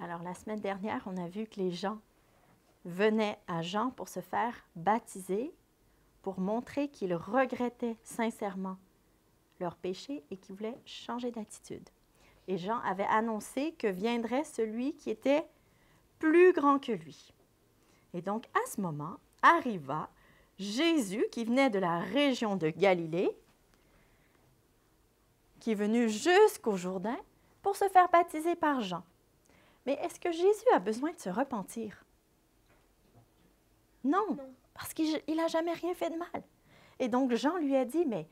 Alors, la semaine dernière, on a vu que les gens venaient à Jean pour se faire baptiser, pour montrer qu'ils regrettaient sincèrement leur péché et qu'ils voulaient changer d'attitude. Et Jean avait annoncé que viendrait celui qui était plus grand que lui. Et donc, à ce moment, arriva Jésus, qui venait de la région de Galilée, qui est venu jusqu'au Jourdain pour se faire baptiser par Jean. Mais est-ce que Jésus a besoin de se repentir? Non, parce qu'il n'a jamais rien fait de mal. Et donc, Jean lui a dit, mais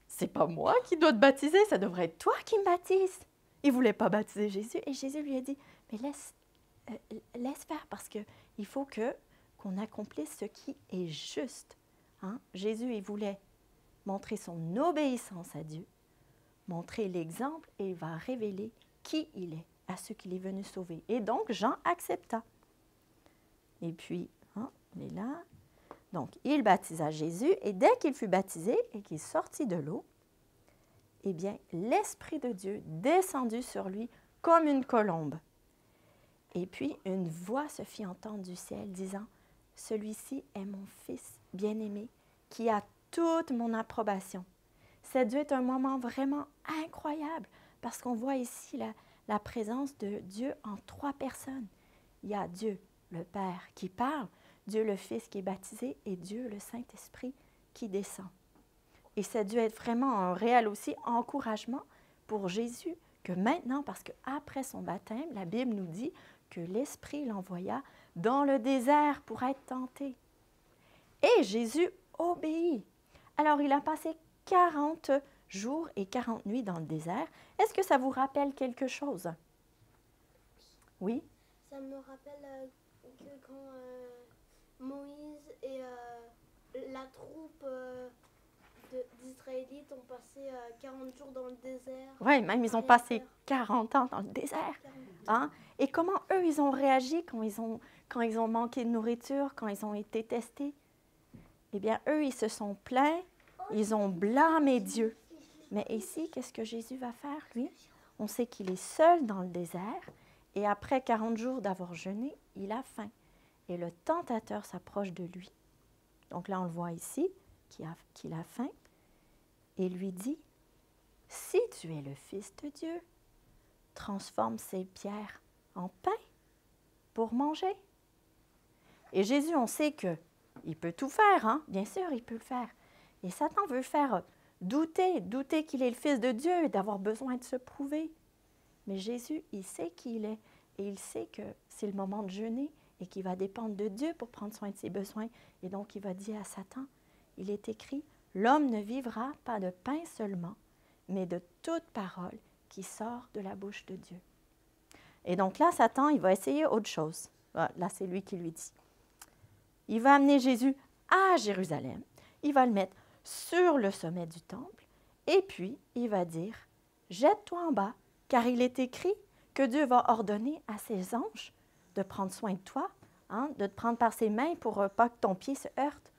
c'est pas moi qui dois te baptiser, ça devrait être toi qui me baptises. Il ne voulait pas baptiser Jésus. Et Jésus lui a dit, mais laisse faire parce qu'il faut qu'on accomplisse ce qui est juste. Hein? Jésus, il voulait montrer son obéissance à Dieu, montrer l'exemple et il va révéler qui il est à ceux qu'il est venu sauver. Et donc, Jean accepta. Et puis, il est là. Donc, il baptisa Jésus et dès qu'il fut baptisé et qu'il sortit de l'eau, eh bien, l'Esprit de Dieu descendit sur lui comme une colombe. Et puis, une voix se fit entendre du ciel disant, « Celui-ci est mon Fils bien-aimé qui a toute mon approbation. » Ça a dû être un moment vraiment incroyable parce qu'on voit ici la présence de Dieu en 3 personnes. Il y a Dieu, le Père, qui parle, Dieu le Fils qui est baptisé et Dieu le Saint-Esprit qui descend. Et ça a dû être vraiment un réel aussi encouragement pour Jésus que maintenant, parce qu'après son baptême, la Bible nous dit que l'Esprit l'envoya dans le désert pour être tenté. Et Jésus obéit. Alors, il a passé 40 jours et 40 nuits dans le désert. Est-ce que ça vous rappelle quelque chose? Oui? Ça me rappelle que quand Moïse et la troupe d'Israélites ont passé 40 jours dans le désert. Oui, même ils ont passé 40 ans dans le désert. Hein? Et comment eux, ils ont réagi quand ils ont manqué de nourriture, quand ils ont été testés? Eh bien, eux, ils se sont plaints, ils ont blâmé Dieu. Mais ici, qu'est-ce que Jésus va faire, lui? On sait qu'il est seul dans le désert et après 40 jours d'avoir jeûné, il a faim. Et le tentateur s'approche de lui. Donc là, on le voit ici, qu'il a faim et lui dit, « Si tu es le Fils de Dieu, transforme ces pierres en pain pour manger. » Et Jésus, on sait qu'il peut tout faire, hein? Bien sûr, il peut le faire. Et Satan veut le faire douter qu'il est le Fils de Dieu et d'avoir besoin de se prouver. Mais Jésus, il sait qui il est et il sait que c'est le moment de jeûner et qu'il va dépendre de Dieu pour prendre soin de ses besoins. Et donc, il va dire à Satan, il est écrit, « L'homme ne vivra pas de pain seulement, mais de toute parole qui sort de la bouche de Dieu. » Et donc là, Satan, il va essayer autre chose. Là, c'est lui qui lui dit. Il va amener Jésus à Jérusalem. Il va le mettre sur le sommet du temple. Et puis, il va dire, « Jette-toi en bas, car il est écrit que Dieu va ordonner à ses anges de prendre soin de toi, hein, de te prendre par ses mains pour pas que ton pied se heurte. »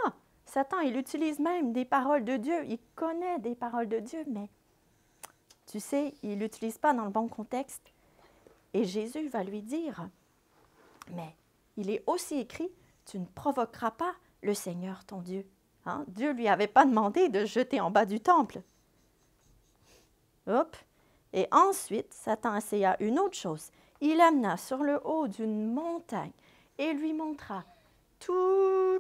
Ah, Satan, il utilise même des paroles de Dieu. Il connaît des paroles de Dieu, mais tu sais, il ne l'utilise pas dans le bon contexte. Et Jésus va lui dire, « Mais il est aussi écrit, tu ne provoqueras pas le Seigneur ton Dieu. » Hein? Dieu ne lui avait pas demandé de jeter en bas du temple. Hop. Et ensuite, Satan essaya une autre chose. Il l'amena sur le haut d'une montagne et lui montra tout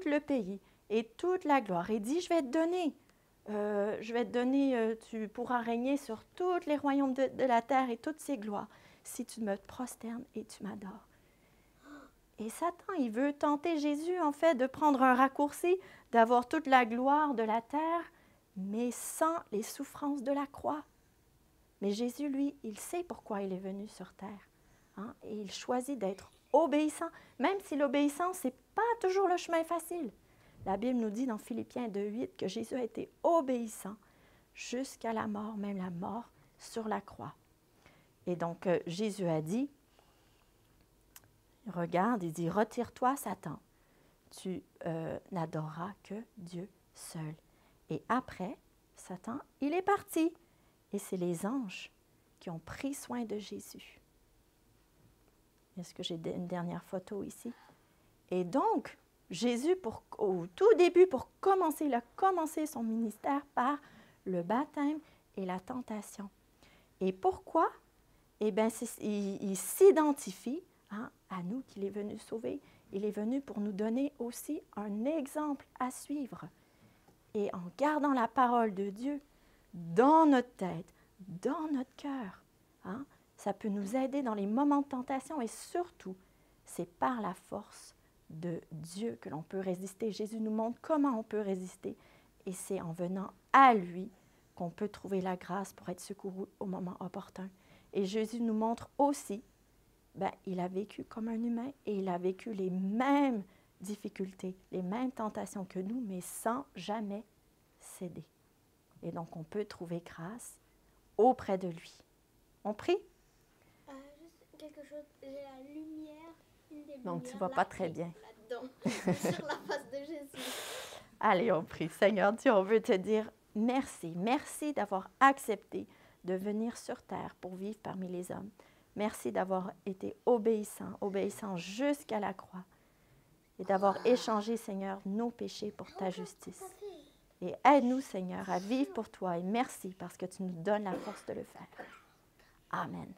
le pays et toute la gloire. Et dit, je vais te donner, tu pourras régner sur tous les royaumes de la terre et toutes ses gloires si tu me prosternes et tu m'adores. Et Satan, il veut tenter Jésus, en fait, de prendre un raccourci, d'avoir toute la gloire de la terre, mais sans les souffrances de la croix. Mais Jésus, lui, il sait pourquoi il est venu sur terre. Hein? Et il choisit d'être obéissant, même si l'obéissance, ce n'est pas toujours le chemin facile. La Bible nous dit dans Philippiens 2,8 que Jésus a été obéissant jusqu'à la mort, même la mort sur la croix. Et donc, Jésus a dit, regarde, il dit, « Retire-toi, Satan, tu n'adoreras que Dieu seul. » Et après, Satan, il est parti. Et c'est les anges qui ont pris soin de Jésus. Est-ce que j'ai une dernière photo ici? Et donc, Jésus, au tout début, pour commencer, il a commencé son ministère par le baptême et la tentation. Et pourquoi? Eh bien, il s'identifie à nous qu'il est venu sauver. Il est venu pour nous donner aussi un exemple à suivre. Et en gardant la parole de Dieu dans notre tête, dans notre cœur, ça peut nous aider dans les moments de tentation et surtout, c'est par la force de Dieu que l'on peut résister. Jésus nous montre comment on peut résister et c'est en venant à lui qu'on peut trouver la grâce pour être secouru au moment opportun. Et Jésus nous montre aussi, il a vécu comme un humain et il a vécu les mêmes difficultés, les mêmes tentations que nous, mais sans jamais céder. Et donc, on peut trouver grâce auprès de lui. On prie? Juste quelque chose, j'ai la lumière, une des donc, tu ne lumières vois là, pas très bien. Là-dedans, sur la face de Jésus. Allez, on prie. Seigneur Dieu, on veut te dire merci. Merci d'avoir accepté de venir sur terre pour vivre parmi les hommes. Merci d'avoir été obéissant jusqu'à la croix et d'avoir échangé, Seigneur, nos péchés pour ta justice. Et aide-nous, Seigneur, à vivre pour toi et merci parce que tu nous donnes la force de le faire. Amen.